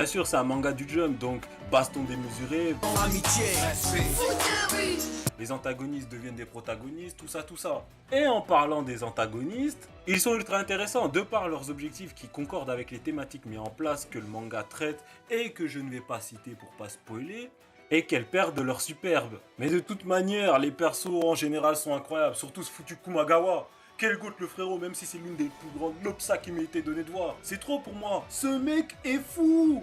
Bien sûr, c'est un manga du Jump, donc baston démesuré. Amitié, respect. Les antagonistes deviennent des protagonistes, tout ça, tout ça. Et en parlant des antagonistes, ils sont ultra intéressants de par leurs objectifs qui concordent avec les thématiques mises en place que le manga traite et que je ne vais pas citer pour pas spoiler, et qu'elles perdent leur superbe. Mais de toute manière, les persos en général sont incroyables, surtout ce foutu Kumagawa. Quel goût le frérot, même si c'est l'une des plus grandes lopsa qui m'a été donnée de voir. C'est trop pour moi. Ce mec est fou.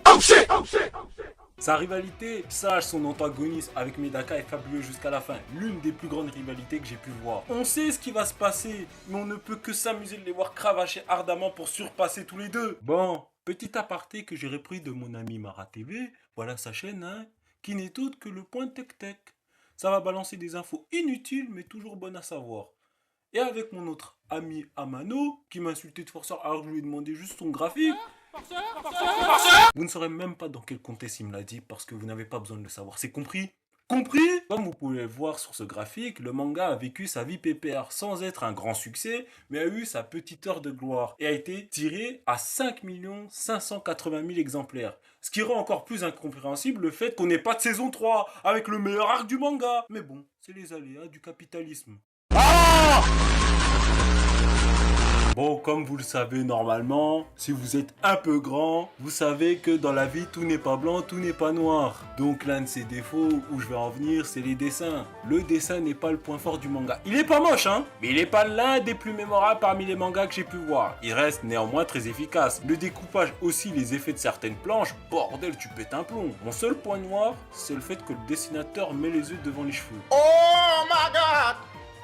Sa rivalité, Sage, son antagoniste avec Medaka est fabuleux jusqu'à la fin. L'une des plus grandes rivalités que j'ai pu voir. On sait ce qui va se passer, mais on ne peut que s'amuser de les voir cravacher ardemment pour surpasser tous les deux. Bon, petit aparté que j'ai repris de mon ami Mara TV, voilà sa chaîne, hein, qui n'est autre que le point Tech Tech. Ça va balancer des infos inutiles, mais toujours bonnes à savoir. Et avec mon autre ami Amano, qui m'a insulté de forceur alors que je lui ai demandé juste son graphique. Vous ne saurez même pas dans quel contexte il me l'a dit parce que vous n'avez pas besoin de le savoir. C'est compris? Compris? Comme vous pouvez le voir sur ce graphique, le manga a vécu sa vie pépère sans être un grand succès, mais a eu sa petite heure de gloire et a été tiré à 5 580 000 exemplaires. Ce qui rend encore plus incompréhensible le fait qu'on n'ait pas de saison 3 avec le meilleur arc du manga. Mais bon, c'est les aléas du capitalisme. Bon, comme vous le savez normalement, si vous êtes un peu grand, vous savez que dans la vie, tout n'est pas blanc, tout n'est pas noir. Donc l'un de ses défauts où je vais en venir, c'est les dessins. Le dessin n'est pas le point fort du manga. Il est pas moche, hein, mais il n'est pas l'un des plus mémorables parmi les mangas que j'ai pu voir. Il reste néanmoins très efficace. Le découpage aussi, les effets de certaines planches, bordel, tu pètes un plomb. Mon seul point noir, c'est le fait que le dessinateur met les yeux devant les cheveux. Oh my god!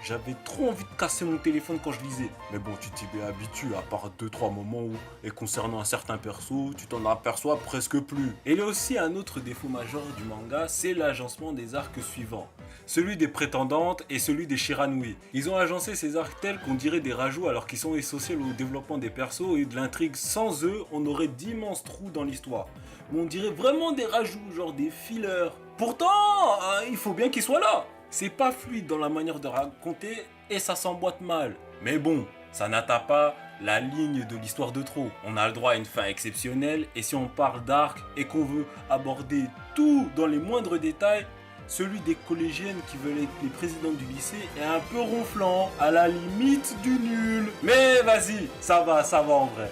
J'avais trop envie de casser mon téléphone quand je lisais. Mais bon, tu t'y habitues à part 2-3 moments où, et concernant un certain perso, tu t'en aperçois presque plus. Et il y a aussi un autre défaut majeur du manga, c'est l'agencement des arcs suivants. Celui des prétendantes et celui des Shiranui. Ils ont agencé ces arcs tels qu'on dirait des rajouts alors qu'ils sont essentiels au développement des persos et de l'intrigue. Sans eux, on aurait d'immenses trous dans l'histoire. Mais on dirait vraiment des rajouts, genre des fillers. Pourtant, il faut bien qu'ils soient là. C'est pas fluide dans la manière de raconter et ça s'emboîte mal. Mais bon, ça n'atteint pas la ligne de l'histoire de trop. On a le droit à une fin exceptionnelle et si on parle d'arc et qu'on veut aborder tout dans les moindres détails, celui des collégiennes qui veulent être les présidents du lycée est un peu ronflant, à la limite du nul. Mais vas-y, ça va en vrai.